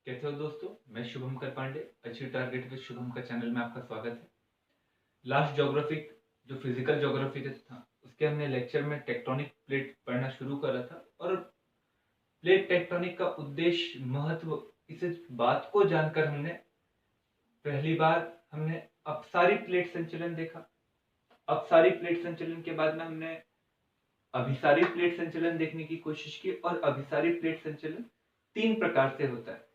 कैसे हो दोस्तों। मैं Shubhankar Pandey, achieve target with Shubham का चैनल में आपका स्वागत है। लास्ट ज्योग्राफिक जो फिजिकल ज्योग्राफी का था उसके हमने लेक्चर में टेक्टोनिक प्लेट पढ़ना शुरू करा था और प्लेट टेक्टोनिक का उद्देश्य महत्व इस बात को जानकर हमने पहली बार हमने अपसारी प्लेट संचलन देखा। अपसारी प्लेट संचलन के बाद में हमने अभिसारी प्लेट संचलन देखने की कोशिश की और अभिसारी प्लेट संचलन तीन प्रकार से होता है।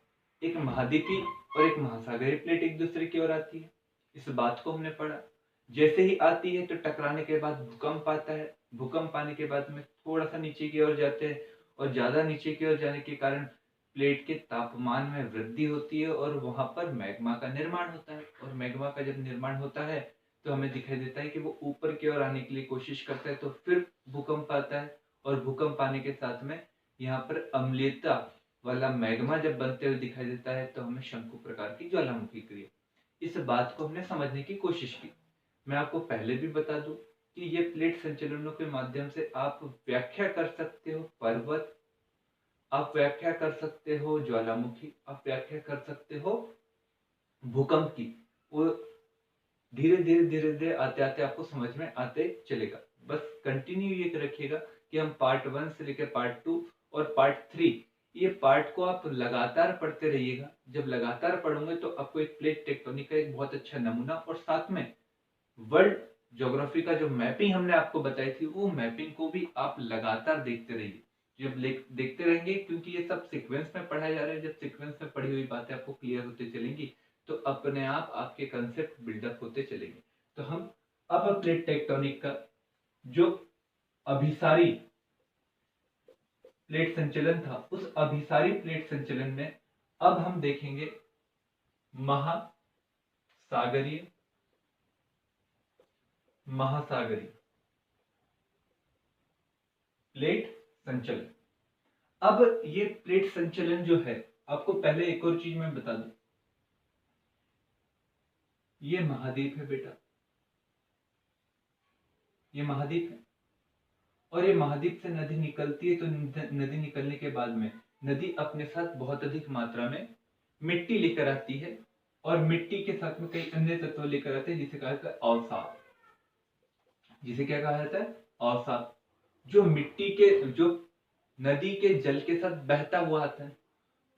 एक महाद्वीपीय और एक महासागरीय प्लेट एक दूसरे की ओर आती है। इस बात को हमने पढ़ा। जैसे ही आती है तो टकराने के बाद भूकंप आता है। भूकंप आने के बाद में थोड़ा सा नीचे की ओर जाते हैं और ज्यादा नीचे की ओर जाने के कारण प्लेट के तापमान में वृद्धि होती है और वहां पर मैग्मा का निर्माण होता है। और मैग्मा का जब निर्माण होता है तो हमें दिखाई देता है कि वो ऊपर की ओर आने के लिए कोशिश करता है, तो फिर भूकंप आता है और भूकंप आने के साथ में यहाँ पर अम्लीयता वाला मैग्मा जब बनते हुए दिखाई देता है तो हमें शंकु प्रकार की ज्वालामुखी क्रिया, इस बात को हमने समझने की कोशिश की। मैं आपको पहले भी बता दूं कि ये प्लेट संचलनों के माध्यम से आप व्याख्या कर सकते हो पर्वत, आप व्याख्या कर सकते हो ज्वालामुखी, आप व्याख्या कर सकते हो भूकंप की। वो धीरे धीरे आते आते आपको समझ में आते चलेगा। बस कंटिन्यू ये रखिएगा कि हम पार्ट 1 से लेकर पार्ट 2 और पार्ट 3, ये पार्ट को आप लगातार पढ़ते रहिएगा। जब लगातार पढ़ोगे तो आपको एक प्लेट टेक्टोनिक का एक बहुत अच्छा नमूना और साथ में वर्ल्ड ज्योग्राफी का जो मैपिंग हमने आपको बताई थी वो मैपिंग को भी आप लगातार देखते रहिए। जब देखते रहेंगे, क्योंकि ये सब सीक्वेंस में पढ़ाया जा रहा है, जब सीक्वेंस में पढ़ी हुई बातें आपको क्लियर होती चलेंगी तो अपने आप आपके कंसेप्ट बिल्डअप होते चलेंगे। तो हम अब प्लेट टेक्टोनिक का जो अभिसारी प्लेट संचलन था उस अभिसारी प्लेट संचलन में अब हम देखेंगे महासागरीय महासागरीय प्लेट संचलन। अब ये प्लेट संचलन जो है, आपको पहले एक और चीज मैं बता दूं, ये महाद्वीप है बेटा, ये महाद्वीप है और ये महाद्वीप से नदी निकलती है। तो नदी निकलने के बाद में नदी अपने साथ बहुत अधिक मात्रा में मिट्टी लेकर आती है और मिट्टी के साथ में कई अन्य तत्व लेकर आते हैं जिसे कहा जाता है अवसाद। जिसे क्या कहा जाता है? अवसाद। जो मिट्टी के जो नदी के जल के साथ बहता हुआ आता है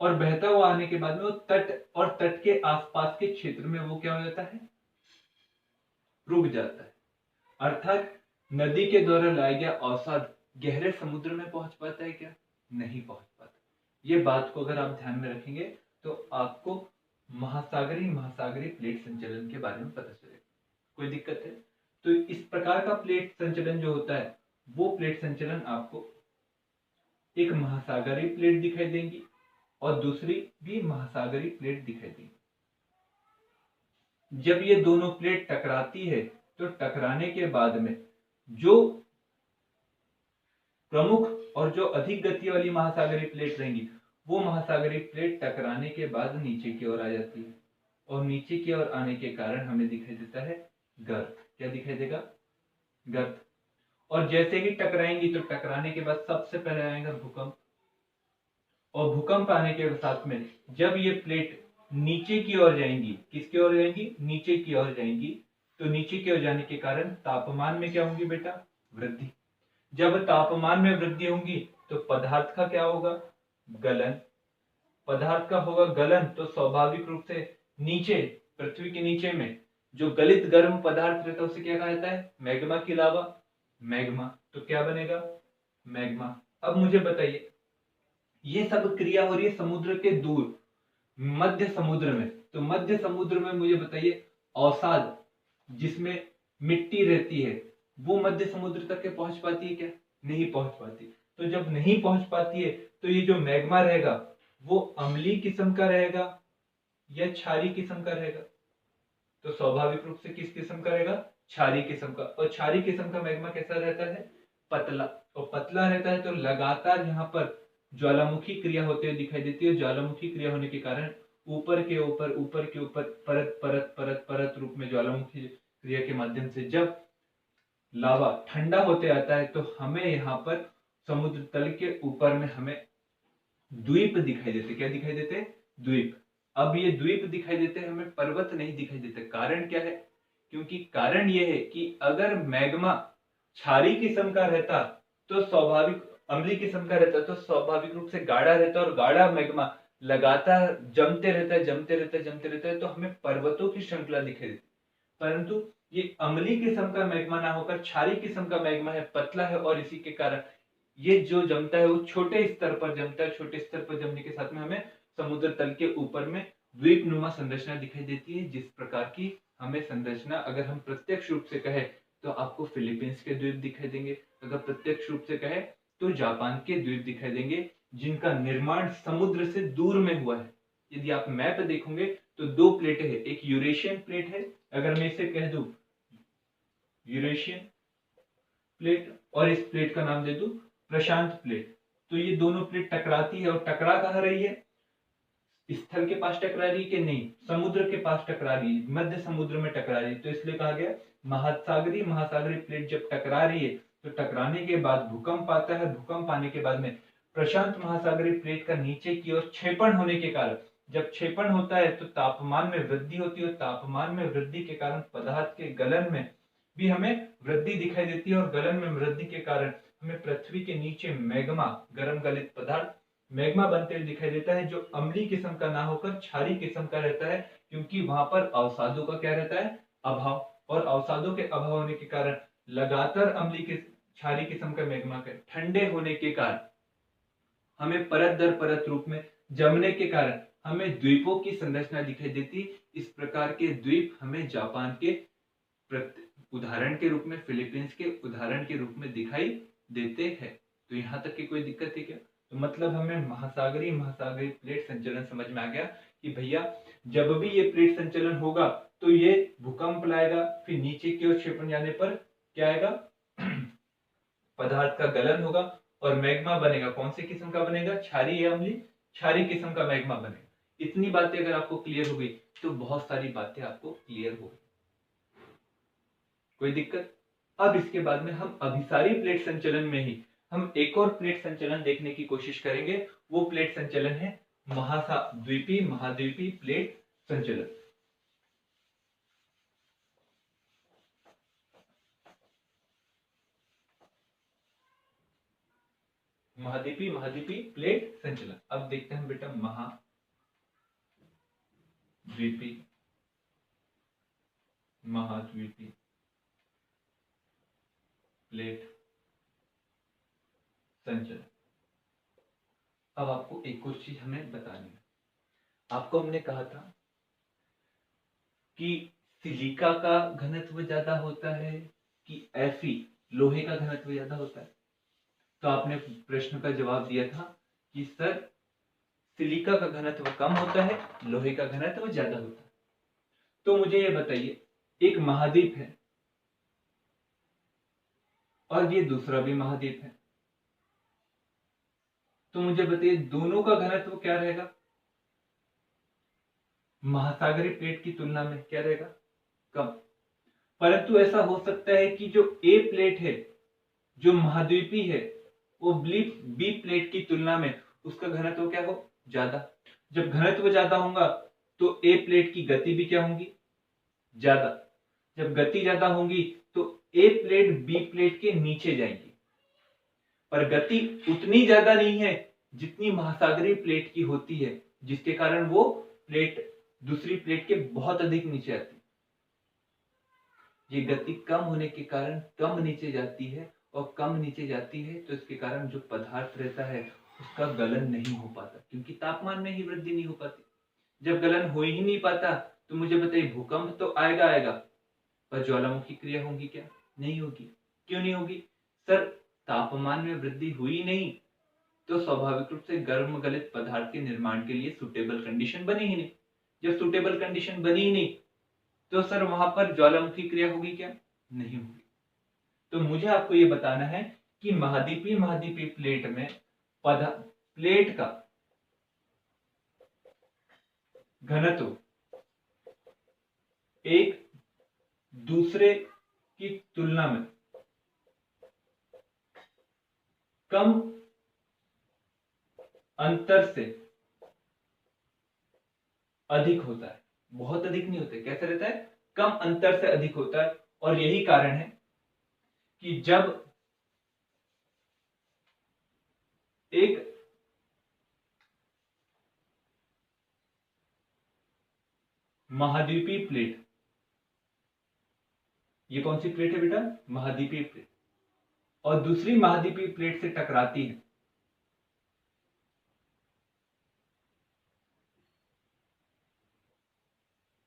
और बहता हुआ आने के बाद में वो तट और तट के आसपास के क्षेत्र में वो क्या हो जाता है? रुक जाता है। अर्थात नदी के द्वारा लाया गया अवसाद गहरे समुद्र में पहुंच पाता है क्या? नहीं पहुंच पाता। ये बात को अगर आप ध्यान में रखेंगे तो आपको महासागरीय महासागरीय प्लेट संचलन के बारे में पता चलेगा। कोई दिक्कत है? तो इस प्रकार का प्लेट संचलन जो होता है वो प्लेट संचलन आपको एक महासागरीय प्लेट दिखाई देंगी और दूसरी भी महासागरीय प्लेट दिखाई देगी। जब ये दोनों प्लेट टकराती है तो टकराने के बाद में जो प्रमुख और जो अधिक गति वाली महासागरीय प्लेट रहेंगी वो महासागरीय प्लेट टकराने के बाद नीचे की ओर आ जाती है और नीचे की ओर आने के कारण हमें दिखाई देता है गर्त। क्या दिखाई देगा? गर्त। और जैसे ही टकराएंगी तो टकराने के बाद सबसे पहले आएगा भूकंप और भूकंप आने के साथ में जब ये प्लेट नीचे की ओर जाएंगी, किसकी ओर जाएंगी? नीचे की ओर जाएंगी। तो नीचे की ओर जाने के कारण तापमान में क्या होगी बेटा? वृद्धि। जब तापमान में वृद्धि होगी तो पदार्थ का क्या होगा? गलन। पदार्थ का होगा गलन तो स्वाभाविक रूप से नीचे पृथ्वी के नीचे में जो गलित गर्म पदार्थ रहता है उसे क्या कहा जाता है? मैग्मा के अलावा मैग्मा। तो क्या बनेगा? मैग्मा। अब मुझे बताइए, ये सब क्रिया हो रही है समुद्र के दूर मध्य समुद्र में। तो मध्य समुद्र में मुझे बताइए अवसाद जिसमें मिट्टी रहती है वो मध्य समुद्र तक के पहुंच पाती है क्या? नहीं पहुंच पाती। तो जब नहीं पहुंच पाती है तो ये जो मैग्मा रहेगा वो अम्लीय किस्म का रहेगा या क्षारीय किस्म का रहेगा? तो स्वाभाविक रूप से किस किस्म का रहेगा? क्षारीय किस्म का। और क्षारीय किस्म का मैग्मा कैसा रहता है? पतला। और पतला रहता है तो लगातार यहाँ पर ज्वालामुखी क्रिया होते हुए दिखाई देती है। ज्वालामुखी क्रिया होने के कारण ऊपर के ऊपर परत परत परत परत रूप में ज्वालामुखी क्रिया के माध्यम से जब लावा ठंडा होते आता है तो हमें यहाँ पर समुद्र तल के ऊपर में हमें द्वीप दिखाई देते। क्या दिखाई देते? द्वीप। अब ये द्वीप दिखाई देते हैं, हमें पर्वत नहीं दिखाई देते। कारण क्या है? क्योंकि कारण ये है कि अगर मैग्मा क्षारीय किस्म का रहता तो स्वाभाविक, अम्लीय किस्म का रहता तो स्वाभाविक रूप से गाढ़ा रहता, और गाढ़ा मैग्मा लगातार जमते रहता है, जमते रहता है, जमते रहता है, तो हमें पर्वतों की श्रृंखला दिखाई देती। परंतु ये अम्लीय किस्म का मैग्मा ना होकर क्षारीय किस्म का मैग्मा है, पतला है, और इसी के कारण ये जो जमता है वो छोटे स्तर पर जमता है। छोटे स्तर पर जमने के साथ में हमें समुद्र तल के ऊपर में द्वीप नुमा संरचना दिखाई देती है। जिस प्रकार की हमें संरचना अगर हम प्रत्यक्ष रूप से कहें तो आपको फिलीपींस के द्वीप दिखाई देंगे, अगर प्रत्यक्ष रूप से कहें तो जापान के द्वीप दिखाई देंगे, जिनका निर्माण समुद्र से दूर में हुआ है। यदि आप मैप देखोगे तो दो प्लेटें हैं, एक यूरेशियन प्लेट है, अगर मैं इसे कह दूं यूरेशियन प्लेट, और इस प्लेट का नाम दे दूं प्रशांत प्लेट, तो ये दोनों प्लेट टकराती है, और टकरा कहां रही है? स्थल के पास टकरा रही है कि नहीं? समुद्र के पास टकरा रही है, मध्य समुद्र में टकरा रही है। तो इसलिए कहा गया महासागरीय महासागरीय प्लेट जब टकरा रही है तो टकराने के बाद भूकंप आता है। भूकंप आने के बाद में प्रशांत महासागरीय प्लेट का नीचे की ओर क्षेपण होने के कारण, जब क्षेपण होता है तो तापमान में वृद्धि होती है, और तापमान में वृद्धि के कारण पदार्थ के गलन में भी हमें वृद्धि दिखाई देती है, और गलन में वृद्धि के कारण हमें पृथ्वी के नीचे मैग्मा, गर्म गलित पदार्थ मैग्मा बनते हुए दिखाई देता है, जो अम्लीय किस्म का ना होकर क्षारीय किस्म का रहता है, क्योंकि वहां पर अवसादों का क्या रहता है? अभाव। और अवसादों के अभाव होने के कारण लगातार अम्लीय के क्षारीय किस्म का मैग्मा के ठंडे होने के कारण हमें परत दर परत रूप में जमने के कारण हमें द्वीपों की संरचना दिखाई देती। इस प्रकार के द्वीप हमें जापान के उदाहरण के रूप में, फिलीपींस के उदाहरण के रूप में दिखाई देते हैं। तो यहां तक की कोई दिक्कत है क्या? तो मतलब हमें महासागरीय महासागरीय प्लेट संचलन समझ में आ गया कि भैया जब भी ये प्लेट संचलन होगा तो ये भूकंप लाएगा, फिर नीचे की ओर क्षेपण जाने पर क्या आएगा? पदार्थ का गलन होगा और मैग्मा बनेगा। कौन से किस्म का बनेगा? क्षारीय या अम्लीय? क्षारीय किस्म का मैग्मा बनेगा। इतनी बातें अगर आपको क्लियर हो गई तो बहुत सारी बातें आपको क्लियर हो गई। कोई दिक्कत? अब इसके बाद में हम अभिसारी प्लेट संचलन में ही हम एक और प्लेट संचलन देखने की कोशिश करेंगे। वो प्लेट संचलन है महाद्वीपीय महाद्वीपीय प्लेट संचलन। महाद्वीपीय महाद्वीपीय प्लेट संचलन। अब देखते हैं बेटा महाद्वीपीय महाद्वीपीय प्लेट संचलन। अब आपको एक और चीज हमें बतानी है। आपको हमने कहा था कि सिलिका का घनत्व ज्यादा होता है कि Fe लोहे का घनत्व ज्यादा होता है? तो आपने प्रश्न का जवाब दिया था कि सर सिलिका का घनत्व कम होता है, लोहे का घनत्व ज्यादा होता है। तो मुझे ये बताइए, एक महाद्वीप है और ये दूसरा भी महाद्वीप है, तो मुझे बताइए दोनों का घनत्व क्या रहेगा? महासागरीय प्लेट की तुलना में क्या रहेगा? कम। परंतु ऐसा हो सकता है कि जो ए प्लेट है, जो महाद्वीपी है, वो बी प्लेट की तुलना में उसका घनत्व क्या हो? ज्यादा। जब घनत्व ज्यादा होगा तो ए प्लेट की गति भी क्या होगी? ज्यादा। जब गति ज्यादा होगी तो ए प्लेट बी प्लेट के नीचे जाएगी, पर गति उतनी ज्यादा नहीं है जितनी महासागरीय प्लेट की होती है, जिसके कारण वो प्लेट दूसरी प्लेट के बहुत अधिक नीचे आती है। ये गति कम होने के कारण कम नीचे जाती है, और कम नीचे जाती है तो इसके कारण जो पदार्थ रहता है उसका गलन नहीं हो पाता, क्योंकि तापमान में ही वृद्धि नहीं हो पाती। जब गलन हो ही नहीं पाता तो मुझे बताइए भूकंप तो आएगा आएगा, पर ज्वालामुखी क्रिया होगी क्या? नहीं होगी। क्यों नहीं होगी? सर तापमान में वृद्धि हुई नहीं तो स्वाभाविक रूप से गर्म गलित पदार्थ के निर्माण के लिए सुटेबल कंडीशन बनी ही नहीं। जब सुटेबल कंडीशन बनी ही नहीं तो सर वहां पर ज्वालामुखी क्रिया होगी क्या? नहीं होगी। तो मुझे आपको ये बताना है कि महाद्वीपीय प्लेट में प्लेट का घनत्व एक दूसरे की तुलना में कम अंतर से अधिक होता है, बहुत अधिक नहीं होता है। कैसे रहता है? कम अंतर से अधिक होता है। और यही कारण है कि जब एक महाद्वीपीय प्लेट, ये कौन सी प्लेट है बेटा? महाद्वीपीय प्लेट, और दूसरी महाद्वीपीय प्लेट से टकराती है,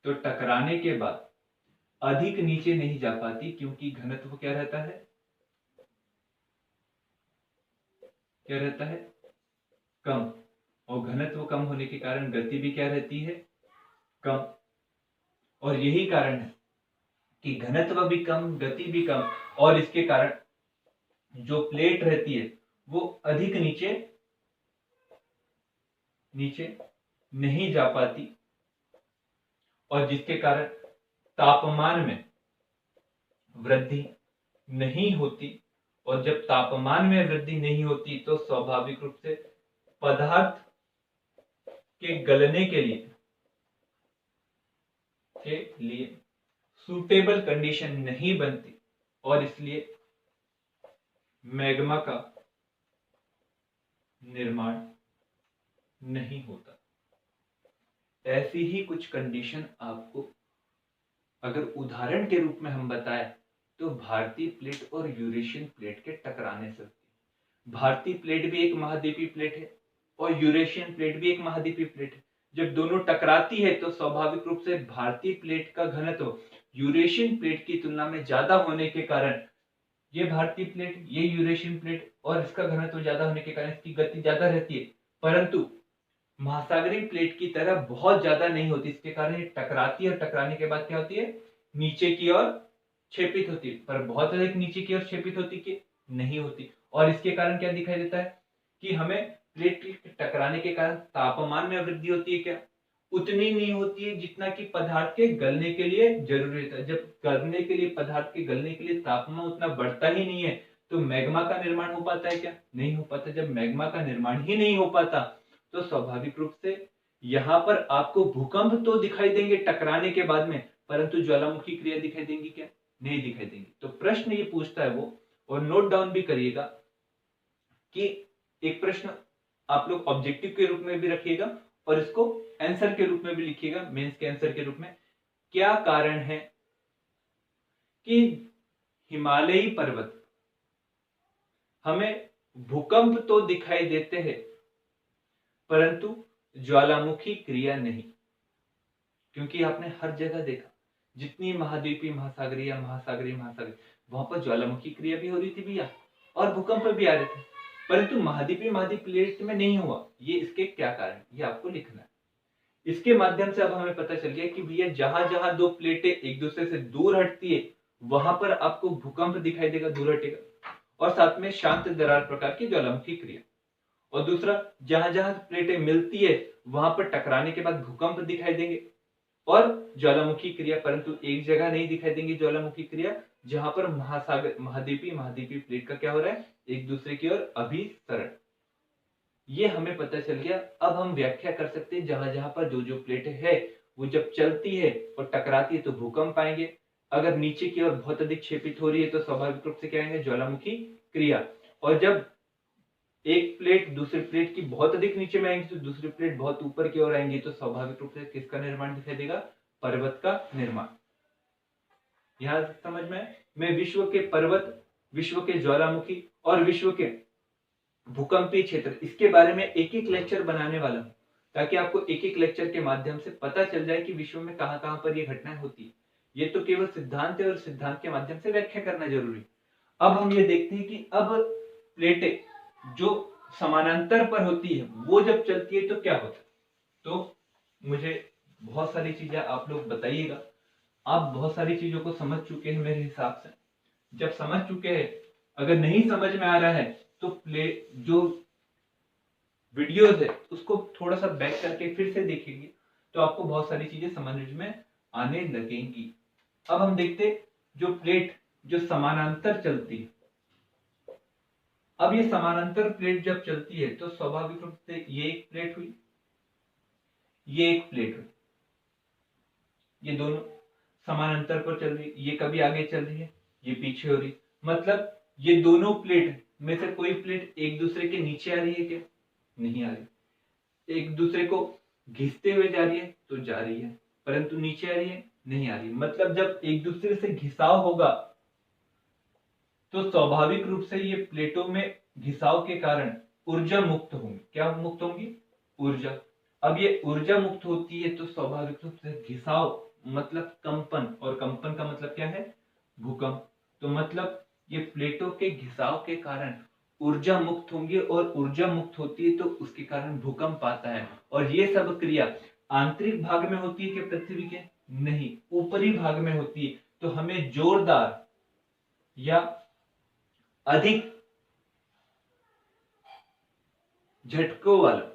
तो टकराने के बाद अधिक नीचे नहीं जा पाती, क्योंकि घनत्व क्या रहता है? क्या रहता है? कम। और घनत्व कम होने के कारण गति भी क्या रहती है? कम। और यही कारण है कि घनत्व भी कम, गति भी कम, और इसके कारण जो प्लेट रहती है वो अधिक नीचे नीचे नहीं जा पाती, और जिसके कारण तापमान में वृद्धि नहीं होती। और जब तापमान में वृद्धि नहीं होती तो स्वाभाविक रूप से पदार्थ के गलने के लिए सूटेबल कंडीशन नहीं बनती, और इसलिए मैग्मा का निर्माण नहीं होता। ऐसी ही कुछ कंडीशन आपको अगर उदाहरण के रूप में हम बताएं तो भारतीय प्लेट और यूरेशियन प्लेट के टकराने से होती है। भारतीय प्लेट भी एक महाद्वीपीय प्लेट है और यूरेशियन प्लेट भी एक महाद्वीपीय प्लेट है। जब दोनों टकराती है तो स्वाभाविक रूप से भारतीय प्लेट का घनत्व यूरेशियन प्लेट की तुलना में ज्यादा होने के कारण ये भारतीय प्लेट, ये यूरेशियन प्लेट, और इसका घनत्व ज्यादा होने के कारण इसकी गति ज्यादा रहती है, परंतु महासागरीय प्लेट की तरह बहुत ज्यादा नहीं होती। इसके कारण ये टकराती है और टकराने के बाद क्या होती है? नीचे की ओर क्षेपित होती है। पर बहुत अधिक नीचे की ओर क्षेपित होती कि नहीं होती। और इसके कारण क्या दिखाई देता है कि हमें प्लेट के टकराने के कारण तापमान में वृद्धि होती है। क्या? उतनी नहीं होती है जितना कि पदार्थ के गलने के लिए जरूरी होता है। जब गलने के लिए, पदार्थ के गलने के लिए तापमान उतना बढ़ता ही नहीं है तो मैग्मा का निर्माण हो पाता है क्या? नहीं हो पाता। जब मैग्मा का निर्माण ही नहीं हो पाता तो स्वाभाविक रूप से यहां पर आपको भूकंप तो दिखाई देंगे टकराने के बाद में, परंतु ज्वालामुखी क्रिया दिखाई देंगी क्या? नहीं दिखाई देंगी। तो प्रश्न ये पूछता है वो, और नोट डाउन भी करिएगा कि एक प्रश्न आप लोग ऑब्जेक्टिव के रूप में भी रखिएगा और इसको आंसर के रूप में भी लिखिएगा, मेंस के आंसर के रूप में। क्या कारण है कि हिमालयी पर्वत हमें भूकंप तो दिखाई देते हैं परंतु ज्वालामुखी क्रिया नहीं? क्योंकि आपने हर जगह देखा, जितनी महाद्वीपीय महासागरीय वहां पर ज्वालामुखी क्रिया भी हो रही थी भैया, और भूकंप भी आ रहे थे, परंतु महाद्वीपीय प्लेट में नहीं हुआ। ये इसके क्या कारण, ये आपको लिखना है। इसके माध्यम से अब हमें पता चल गया कि भैया जहां जहां दो प्लेटें एक दूसरे से दूर हटती है वहां पर आपको भूकंप दिखाई देगा, दूर हटेगा, और साथ में शांत दरार प्रकार की ज्वालामुखी क्रिया। और दूसरा, जहां जहां प्लेटें मिलती है वहां पर टकराने के बाद भूकंप दिखाई देंगे और ज्वालामुखी क्रिया, परंतु एक जगह नहीं दिखाई देंगी ज्वालामुखी क्रिया, जहां पर महाद्वीपीय प्लेट का क्या हो रहा है? एक दूसरे की ओर अभिसरण। ये हमें पता चल गया। अब हम व्याख्या कर सकते हैं, जहां जहां पर जो जो प्लेटें है वो जब चलती है और टकराती है तो भूकंप आएंगे। अगर नीचे की ओर बहुत अधिक क्षेपित हो रही है तो स्वाभाविक रूप से क्या आएंगे? ज्वालामुखी क्रिया। और जब एक प्लेट दूसरी प्लेट की बहुत अधिक नीचे में आएंगी तो दूसरी प्लेट बहुत ऊपर की ओर आएंगी, तो स्वाभाविक रूप से किसका निर्माण दिखाई देगा? पर्वत का निर्माण। यहां समझ में? मैं विश्व के पर्वत, विश्व के ज्वालामुखी और विश्व के भूकंपीय क्षेत्र, इसके बारे में एक एक लेक्चर बनाने वाला हूं, ताकि आपको एक एक लेक्चर के माध्यम से पता चल जाए कि विश्व में कहां कहां पर ये घटनाएं होती है। ये तो केवल सिद्धांत है और सिद्धांत के माध्यम से व्याख्या करना जरूरी। अब हम ये देखते हैं कि अब प्लेटें जो समानांतर पर होती है वो जब चलती है तो क्या होता है। तो मुझे बहुत सारी चीजें आप लोग बताइएगा। आप बहुत सारी चीजों को समझ चुके हैं मेरे हिसाब से। जब समझ चुके हैं, अगर नहीं समझ में आ रहा है तो जो वीडियोस है उसको थोड़ा सा बैक करके फिर से देखेंगे तो आपको बहुत सारी चीजें समझ में आने लगेंगी। अब हम देखते जो प्लेट जो समानांतर चलती है। अब ये समानांतर प्लेट जब चलती है तो स्वाभाविक रूप से ये एक प्लेट हुई, ये एक प्लेट हुई। ये दोनों समानांतर पर चल रही है, ये कभी आगे चल रही है, ये पीछे हो रही, मतलब ये दोनों प्लेट में से कोई प्लेट एक दूसरे के नीचे आ रही है क्या? नहीं आ रही। एक दूसरे को घिसते हुए जा रही है तो जा रही है, परंतु नीचे आ रही है नहीं आ रही। मतलब जब एक दूसरे से घिसाव होगा तो स्वाभाविक रूप से ये प्लेटों में घिसाव के कारण ऊर्जा मुक्त होंगी। क्या मुक्त होंगी? ऊर्जा। अब ये ऊर्जा मुक्त होती है तो स्वाभाविक रूप से घिसाव मतलब कंपन, और कंपन का मतलब क्या है? भूकंप। तो मतलब ये प्लेटों के घिसाव के कारण ऊर्जा मुक्त होंगी, और ऊर्जा मुक्त होती है तो उसके कारण भूकंप आता है। और ये सब क्रिया आंतरिक भाग में होती है कि पृथ्वी के? नहीं, ऊपरी भाग में होती है। तो हमें जोरदार या अधिक झटकों वाला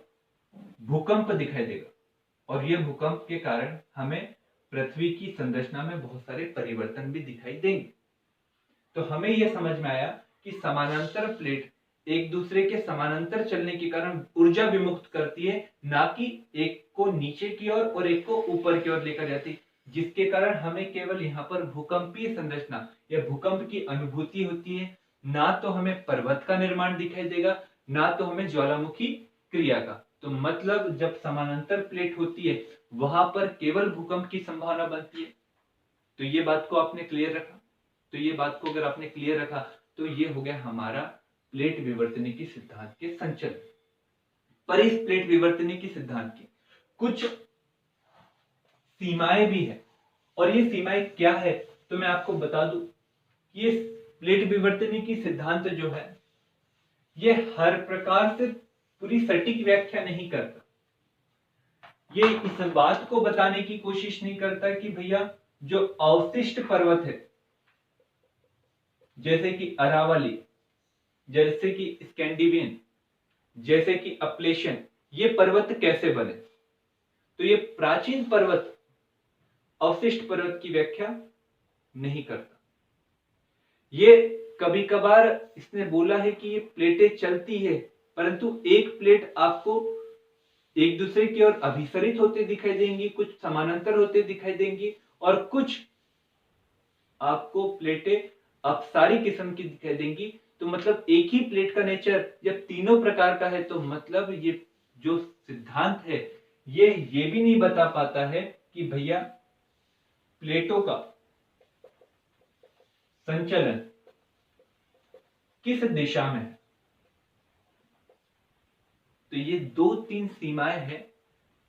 भूकंप दिखाई देगा, और यह भूकंप के कारण हमें पृथ्वी की संरचना में बहुत सारे परिवर्तन भी दिखाई देंगे। तो हमें यह समझ में आया कि समानांतर प्लेट एक दूसरे के समानांतर चलने के कारण ऊर्जा विमुक्त करती है, ना कि एक को नीचे की ओर और एक को ऊपर की ओर लेकर जाती है, जिसके कारण हमें केवल यहाँ पर भूकंपीय संरचना या भूकंप की अनुभूति होती है। ना तो हमें पर्वत का निर्माण दिखाई देगा, ना तो हमें ज्वालामुखी क्रिया का। तो मतलब जब समानांतर प्लेट होती है वहां पर केवल भूकंप की संभावना बनती है। तो ये बात को आपने क्लियर रखा। तो ये बात को अगर आपने क्लियर रखा तो ये हो गया हमारा प्लेट विवर्तनिकी सिद्धांत के संचलन। पर इस प्लेट विवर्तनिकी सिद्धांत की कुछ सीमाएं भी है, और ये सीमाएं क्या है तो मैं आपको बता दूं कि ये प्लेट विवर्तनिकी सिद्धांत जो है ये हर प्रकार से पूरी सटीक व्याख्या नहीं करता। ये इस बात को बताने की कोशिश नहीं करता कि भैया जो अवशिष्ट पर्वत है, जैसे कि अरावली, जैसे कि स्कैंडिनेवियन, जैसे कि अपलेशियन, ये पर्वत कैसे बने। तो ये प्राचीन पर्वत अवशिष्ट पर्वत की व्याख्या नहीं करता। ये कभी कभार इसने बोला है कि ये प्लेटें चलती है, परंतु एक प्लेट आपको एक दूसरे की ओर अभिसरित होते दिखाई देंगी, कुछ समानांतर होते दिखाई देंगी, और कुछ आपको प्लेटें अपसारी किस्म की दिखाई देंगी। तो मतलब एक ही प्लेट का नेचर जब तीनों प्रकार का है तो मतलब ये जो सिद्धांत है ये भी नहीं बता पाता है कि भैया प्लेटों का संचलन किस दिशा में है। तो ये 2-3 सीमाएं हैं।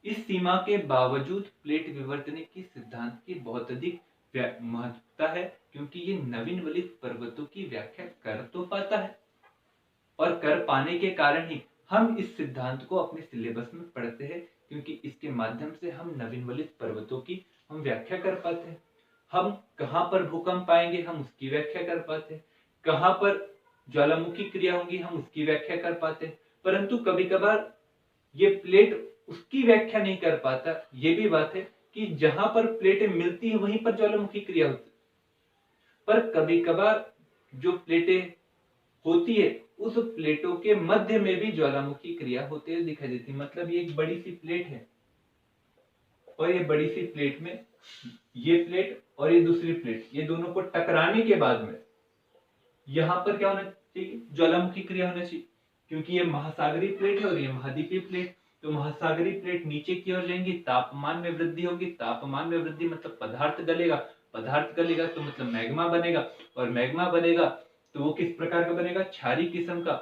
इस सीमा के बावजूद प्लेट विवर्तनिकी सिद्धांत की बहुत अधिक महत्वता है, क्योंकि ये नवीन वलित पर्वतों की व्याख्या कर तो पाता है, और कर पाने के कारण ही हम इस सिद्धांत को अपने सिलेबस में पढ़ते हैं, क्योंकि इसके माध्यम से हम नवीन वलित पर्वतों की हम व्याख्या कर पाते हैं। हम कहां पर भूकंप आएंगे हम उसकी व्याख्या कर पाते हैं, कहां पर ज्वालामुखी क्रिया होगी हम उसकी व्याख्या कर पाते हैं। परंतु कभी कभार ये प्लेट उसकी व्याख्या नहीं कर पाता। ये भी बात है कि जहां पर प्लेटें मिलती हैं वहीं पर ज्वालामुखी क्रिया होती है, पर कभी कभार जो प्लेटें होती है उस प्लेटों के मध्य में भी ज्वालामुखी क्रिया होते हुए दिखाई देती है। मतलब ये एक बड़ी सी प्लेट है, और ये बड़ी सी प्लेट में ये प्लेट और ये दूसरी प्लेट, ये दोनों को टकराने के बाद में यहां पर क्या होना चाहिए? ज्वालामुखी क्रिया होना चाहिए, क्योंकि ये महासागरीय प्लेट है और ये महाद्वीपीय प्लेट। तो महासागरीय प्लेट नीचे की ओर जाएंगी, तापमान में वृद्धि होगी, तापमान में वृद्धि मतलब पदार्थ गलेगा, पदार्थ गलेगा तो मतलब मैग्मा बनेगा, और मैग्मा बनेगा तो वो किस प्रकार का बनेगा? क्षारीय किस्म का,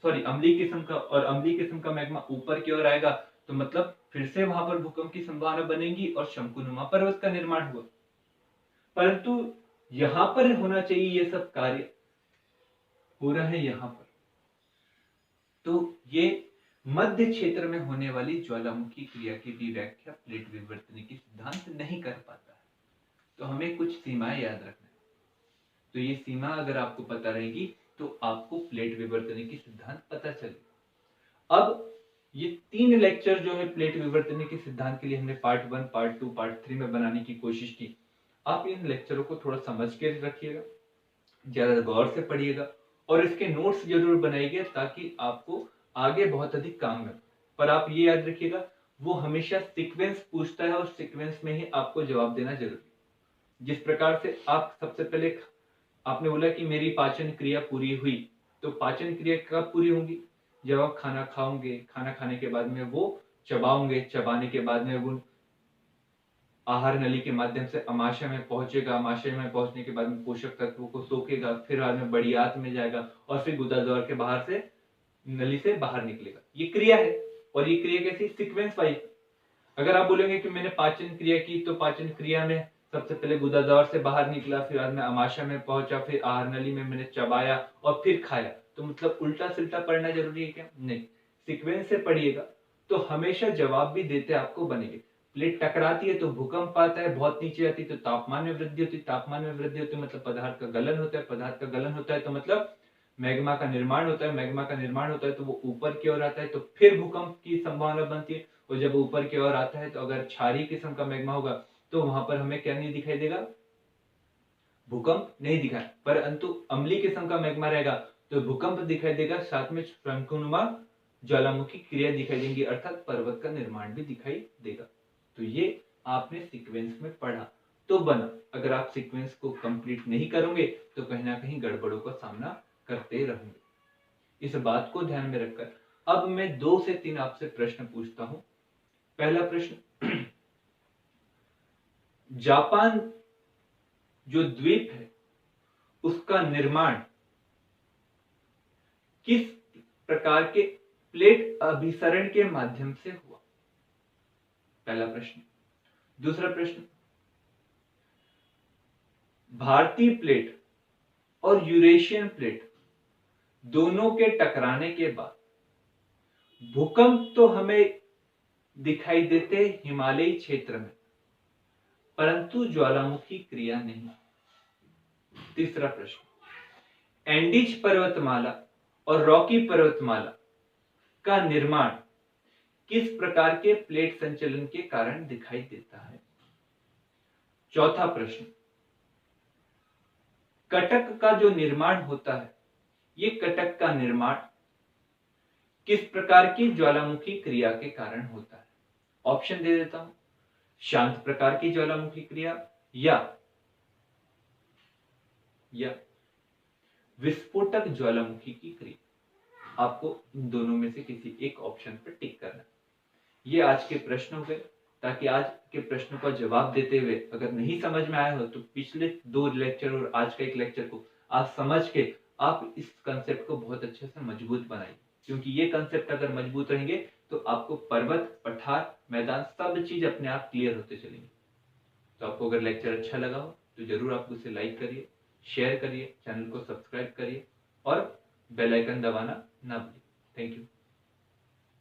सॉरी अम्लीय किस्म का, और अम्लीय किस्म का मैग्मा ऊपर की ओर आएगा तो मतलब फिर से वहां पर भूकंप की संभावना बनेगी और शंकुनुमा पर्वत का निर्माण हुआ। परंतु यहां पर होना चाहिए ये सब कार्य हो रहा है यहां पर। तो ये मध्य क्षेत्र में होने वाली ज्वालामुखी क्रिया की भी व्याख्या प्लेट विवर्तनिकी सिद्धांत नहीं कर पाता है। तो हमें कुछ सीमाएं याद रखना है। तो ये सीमा अगर आपको पता रहेगी तो आपको प्लेट विवर्तनिकी सिद्धांत पता चलेगा। अब ये 3 लेक्चर जो है प्लेट विवर्तनिकी सिद्धांत के लिए हमने पार्ट 1, पार्ट 2, पार्ट 3 में बनाने की कोशिश की। आप इन लेक्चरों को थोड़ा समझ के रखिएगा, ज्यादा गौर से पढ़िएगा, और इसके नोट्स जरूर बनाइए ताकि आपको आगे बहुत अधिक काम में। पर आप ये याद रखिएगा, वो हमेशा सीक्वेंस पूछता है और सीक्वेंस में ही आपको जवाब देना जरूरी है। जिस प्रकार से आप सबसे पहले आपने बोला कि मेरी पाचन क्रिया पूरी हुई, तो पाचन क्रिया कब पूरी होगी? जब आप खाना खाओगे, खाना खाने के बाद में वो चबाओगे, चबाने के बाद में वो आहार नली के माध्यम से अमाशय में पहुंचेगा, अमाशय में पहुंचने के बाद में पोषक तत्वों को सोखेगा, फिर बाद में बड़ी आंत में जाएगा और फिर गुदाद्वार के बाहर से नली से बाहर निकलेगा। ये क्रिया है और ये क्रिया कैसी? Sequence wise. अगर आप बोलेंगे कि मैंने पाचन क्रिया की, तो पाचन क्रिया में सबसे पहले गुदाद्वार से बाहर निकला, फिर बाद में अमाशय में पहुंचा, फिर आहार नली में मैंने चबाया और फिर खाया, तो मतलब उल्टा सिल्टा पढ़ना जरूरी है क्या? नहीं, सीक्वेंस से पढ़िएगा तो हमेशा जवाब भी देते आपको बनेंगे। प्लेट टकराती है तो भूकंप आता है, बहुत नीचे आती है तो तापमान में वृद्धि होती है, तापमान में वृद्धि होती है मतलब पदार्थ का गलन होता है, पदार्थ का गलन होता है तो मतलब मैग्मा का निर्माण होता है, मैग्मा का निर्माण होता है तो वो ऊपर की ओर आता है, तो फिर भूकंप की संभावना बनती है। और जब ऊपर की ओर आता है तो अगर क्षारीय किस्म का मैग्मा होगा तो वहां पर हमें क्या नहीं दिखाई देगा? भूकंप नहीं दिखा, परंतु अम्लीय किस्म का मैग्मा रहेगा तो भूकंप दिखाई देगा, साथ में शंकुनुमा ज्वालामुखी क्रिया दिखाई देंगी, अर्थात पर्वत का निर्माण भी दिखाई देगा। तो ये आपने सीक्वेंस में पढ़ा तो बना। अगर आप सीक्वेंस को कंप्लीट नहीं करोगे तो कहीं ना कहीं गड़बड़ों का सामना करते रहोगे। इस बात को ध्यान में रखकर अब मैं 2 से 3 आपसे प्रश्न पूछता हूं। पहला प्रश्न, जापान जो द्वीप है उसका निर्माण किस प्रकार के प्लेट अभिसरण के माध्यम से हुआ? पहला प्रश्न। दूसरा प्रश्न, भारतीय प्लेट और यूरेशियन प्लेट दोनों के टकराने के बाद भूकंप तो हमें दिखाई देते हिमालयी क्षेत्र में, परंतु ज्वालामुखी क्रिया नहीं। तीसरा प्रश्न, एंडीज पर्वतमाला और रॉकी पर्वतमाला का निर्माण किस प्रकार के प्लेट संचलन के कारण दिखाई देता है? चौथा प्रश्न, कटक का जो निर्माण होता है, ये कटक का निर्माण किस प्रकार की ज्वालामुखी क्रिया के कारण होता है? ऑप्शन दे देता हूं, शांत प्रकार की ज्वालामुखी क्रिया या विस्फोटक ज्वालामुखी की क्रिया। आपको इन दोनों में से किसी एक ऑप्शन पर टिक करना है। ये आज के प्रश्न हो गए, ताकि आज के प्रश्नों का जवाब देते हुए अगर नहीं समझ में आया हो तो पिछले 2 लेक्चर और आज का एक लेक्चर को आप समझ के आप इस कंसेप्ट को बहुत अच्छे से मजबूत बनाइए, क्योंकि ये कंसेप्ट अगर मजबूत रहेंगे तो आपको पर्वत, पठार, मैदान सब चीज अपने आप क्लियर होते चलेंगे। तो आपको अगर लेक्चर अच्छा लगा हो तो जरूर आप उसे लाइक करिए, शेयर करिए, चैनल को सब्सक्राइब करिए और बेल आइकन दबाना ना भूलिए। Thank you.